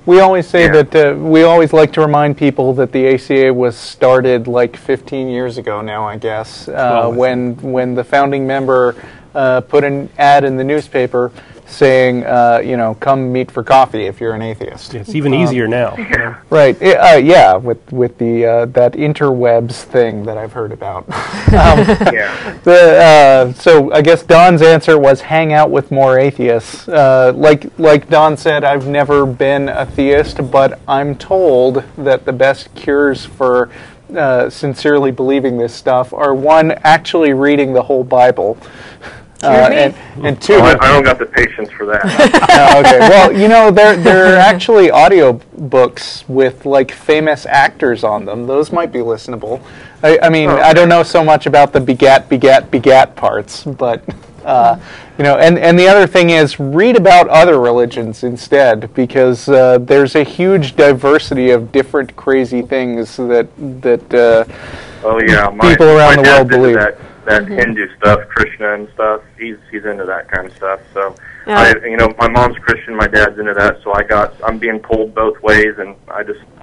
We always say that we always like to remind people that the ACA was started like 15 years ago now, I guess, when the founding member put an ad in the newspaper saying, come meet for coffee if you're an atheist. It's even easier now. Right. With the that interwebs thing that I've heard about. So I guess Don's answer was hang out with more atheists. Like Don said, I've never been a theist, but I'm told that the best cures for sincerely believing this stuff are, one, actually reading the whole Bible. And two, I don't got the patience for that. Okay. Well, there are actually audio books with like famous actors on them. Those might be listenable. I don't know so much about the begat parts, but and the other thing is read about other religions instead, because there's a huge diversity of different crazy things that people around the world believe. That Hindu stuff, Krishna and stuff, he's into that kind of stuff. So, my mom's Christian, my dad's into that. So I'm being pulled both ways, and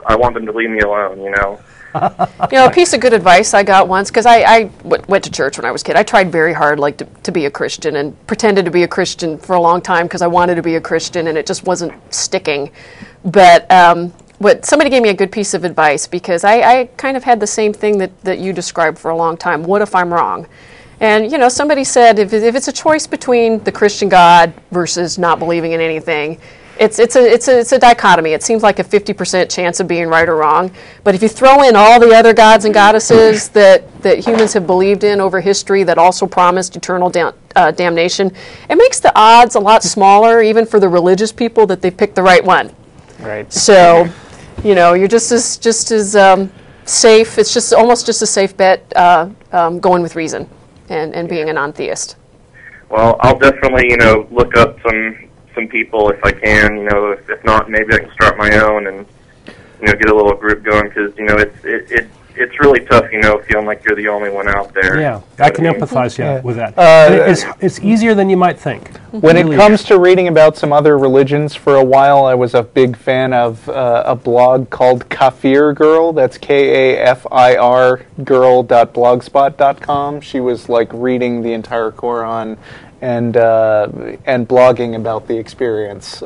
I want them to leave me alone. A piece of good advice I got once, because I went to church when I was a kid. I tried very hard, to be a Christian, and pretended to be a Christian for a long time because I wanted to be a Christian, and it just wasn't sticking. But somebody gave me a good piece of advice, because I kind of had the same thing that you described for a long time. What if I'm wrong? And, somebody said if it's a choice between the Christian God versus not believing in anything, it's a dichotomy. It seems like a 50% chance of being right or wrong. But if you throw in all the other gods and goddesses that humans have believed in over history that also promised eternal damnation, it makes the odds a lot smaller, even for the religious people, that they picked the right one. Right. So, you're just as safe. It's just almost just a safe bet going with reason and being a non-theist. Well, I'll definitely look up some people if I can. If not, maybe I can start my own and get a little group going, because it's really tough, feeling like you're the only one out there. Yeah, I can empathize with that. It's easier than you might think. When it comes to reading about some other religions, for a while I was a big fan of a blog called Kafir Girl. That's KAFIR girl.blogspot.com. She was like reading the entire Quran and blogging about the experience.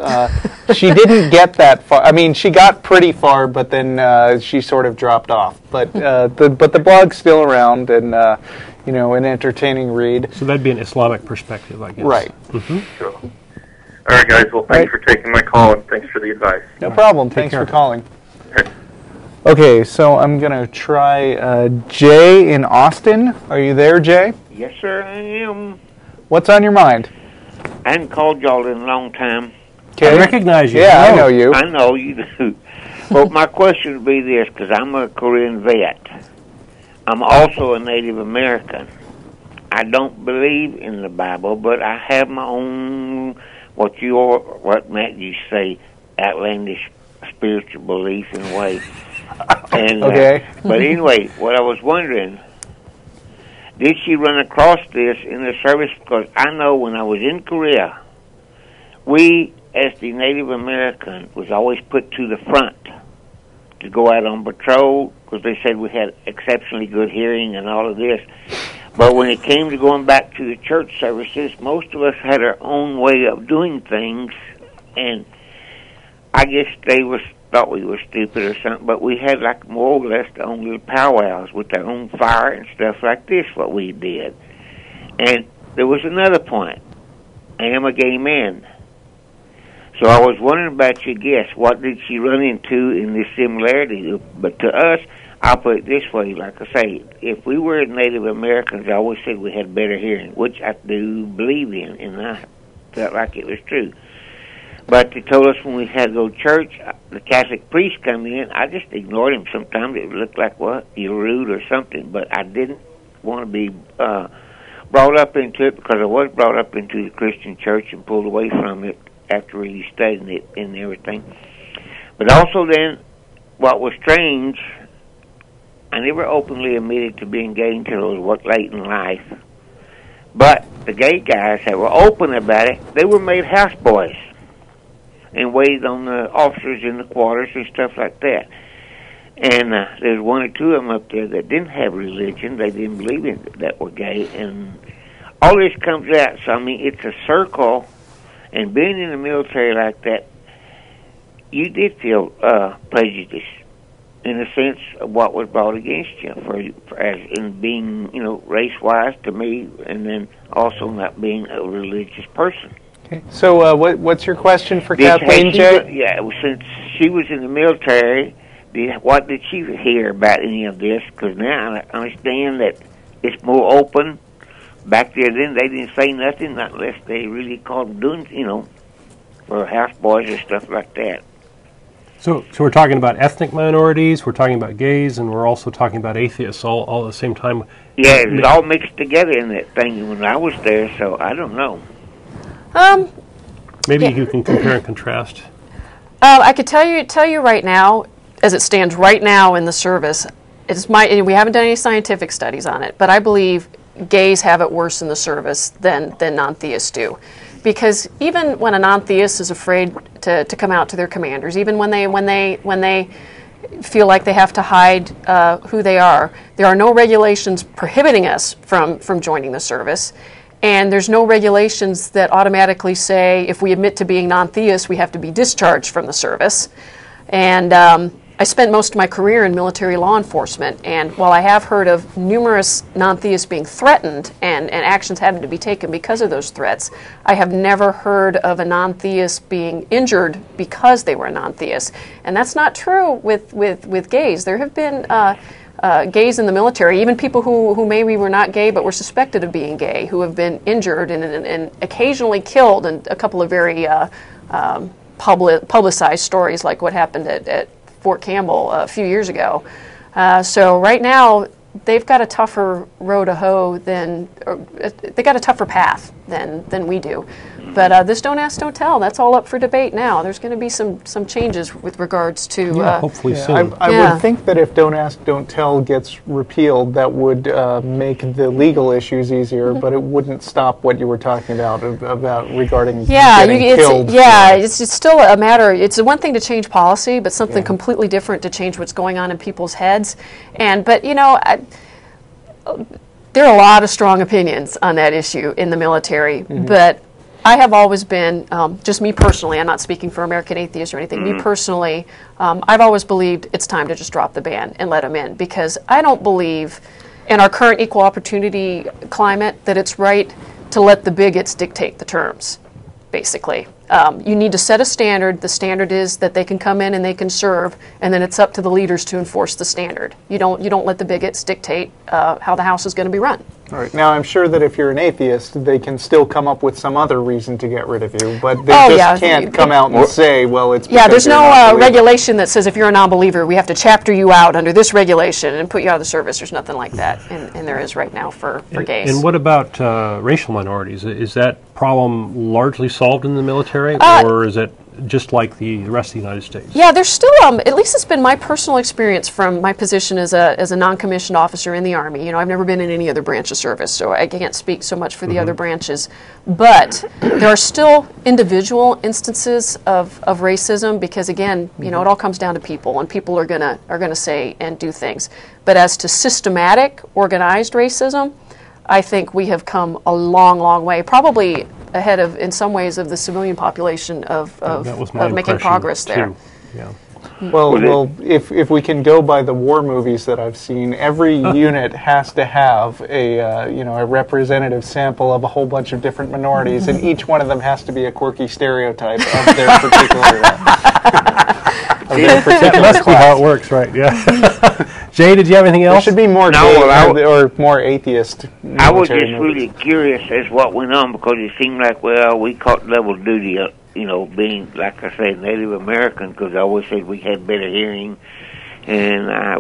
She didn't get that far. I mean, she got pretty far, but then she sort of dropped off. But the blog's still around, and an entertaining read. So that'd be an Islamic perspective, I guess. Right. Mm-hmm. Sure. All right, guys. Well, thanks for taking my call, and thanks for the advice. No problem. Thanks for calling. Okay, so I'm going to try Jay in Austin. Are you there, Jay? Yes, sir, I am. What's on your mind? I hadn't called y'all in a long time. Okay. I recognize you. Yeah, I know you. I know you do. Well, my question would be this, because I'm a Korean vet. I'm also a Native American. I don't believe in the Bible, but I have my own, what Matt used to say, outlandish spiritual belief in a way. And, okay. But anyway, what I was wondering, did she run across this in the service? Because I know when I was in Korea, we, as the Native American, was always put to the front to go out on patrol, because they said we had exceptionally good hearing and all of this. But when it came to going back to the church services, most of us had our own way of doing things, and I guess they thought we were stupid or something, but we had like more or less our own little powwows with our own fire and stuff like this, what we did. And there was another point. I am a gay man. So I was wondering about your guess. What did she run into in this similarity? But to us, I'll put it this way, like I say, if we were Native Americans, I always said we had better hearing, which I do believe in, and I felt like it was true. But they told us when we had to go to church, the Catholic priest come in, I just ignored him sometimes. It looked like, you're rude or something. But I didn't want to be brought up into it, because I was brought up into the Christian church and pulled away from it after really studying it and everything. But also then, what was strange, I never openly admitted to being gay until it was late in life. But the gay guys that were open about it, they were made houseboys. and waited on the officers in the quarters and stuff like that. And there's one or two of them up there that didn't have religion. They didn't believe in that were gay. And all this comes out. So, I mean, it's a circle. And being in the military like that, you did feel prejudice in a sense of what was brought against you for as in being, you know, race-wise to me, and then also not being a religious person. Okay. So what's your question for Kathleen, Jay? Yeah, since she was in the military, what did she hear about any of this? Because now I understand that it's more open. Back there then, they didn't say nothing unless they really called them doing, you know, for houseboys or stuff like that. So we're talking about ethnic minorities, we're talking about gays, and we're also talking about atheists all at the same time. Yeah, it was all mixed together in that thing when I was there, so I don't know. Maybe you can compare and contrast. I could tell you right now, as it stands right now in the service, we haven't done any scientific studies on it, but I believe gays have it worse in the service than non-theists do. Because even when a non-theist is afraid to come out to their commanders, even when they feel like they have to hide who they are, there are no regulations prohibiting us from joining the service. And there's no regulations that automatically say if we admit to being non-theists, we have to be discharged from the service. And I spent most of my career in military law enforcement, and while I have heard of numerous non-theists being threatened and actions having to be taken because of those threats, I have never heard of a non-theist being injured because they were a non-theist. And that's not true with gays. There have been gays in the military, even people who maybe were not gay but were suspected of being gay, who have been injured and occasionally killed, and a couple of very publicized stories like what happened at Fort Campbell a few years ago. So right now, they've got a tougher row to hoe they got a tougher path than we do. But this Don't Ask, Don't Tell, that's all up for debate now. There's going to be some changes with regards to... hopefully soon. I would think that if Don't Ask, Don't Tell gets repealed, that would make the legal issues easier, but it wouldn't stop what you were talking about regarding getting killed. It's still a matter... It's one thing to change policy, but something completely different to change what's going on in people's heads. But, you know... there are a lot of strong opinions on that issue in the military, but I have always been, just me personally, I'm not speaking for American Atheists or anything, me personally, I've always believed it's time to just drop the ban and let them in, because I don't believe in our current equal opportunity climate that it's right to let the bigots dictate the terms, basically. You need to set a standard. The standard is that they can come in and they can serve, and then it's up to the leaders to enforce the standard. You don't let the bigots dictate how the house is going to be run. All right. Now, I'm sure that if you're an atheist, they can still come up with some other reason to get rid of you, but they can't come out and say, well, it's because there's no regulation that says if you're a non-believer, we have to chapter you out under this regulation and put you out of the service. There's nothing like that, and there is right now for gays. And what about racial minorities? Is that problem largely solved in the military, or is it just like the rest of the United States? Yeah, there's still, at least it's been my personal experience from my position as a non-commissioned officer in the Army. You know, I've never been in any other branch of service, so I can't speak so much for the other branches. But there are still individual instances of racism, because again, you know, it all comes down to people, and people are gonna say and do things. But as to systematic, organized racism, I think we have come a long, long way, probably ahead of, in some ways, of the civilian population of making progress there. Yeah. Well, if we can go by the war movies that I've seen, every unit has to have a representative sample of a whole bunch of different minorities, and each one of them has to be a quirky stereotype of their particular. That must be how it works, right? Yeah. Jay, did you have anything else? There should be more or more atheist. I was just really curious as what went on, because it seemed like, well, we caught double duty, you know, being, like I said, Native American, because I always said we had better hearing. And I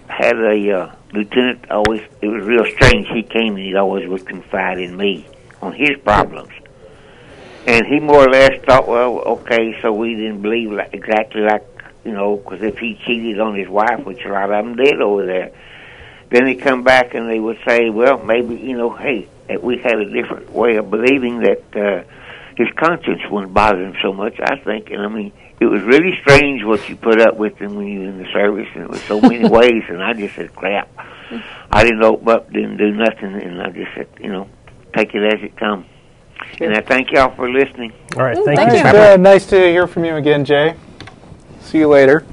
had a lieutenant, it was real strange. He came and he always would confide in me on his problems. And he more or less thought, well, okay, so we didn't believe exactly like, you know, because if he cheated on his wife, which a lot of them did over there, then they come back and they would say, well, maybe, you know, hey, we had a different way of believing that his conscience wouldn't bother him so much, I think. And I mean, it was really strange what you put up with him when you were in the service, and it was so many ways, and I just said, crap. I didn't open up, didn't do nothing, and I just said, take it as it comes. And I thank y'all for listening. All right, thank Thank you. you. Nice to hear from you again, Jay. See you later.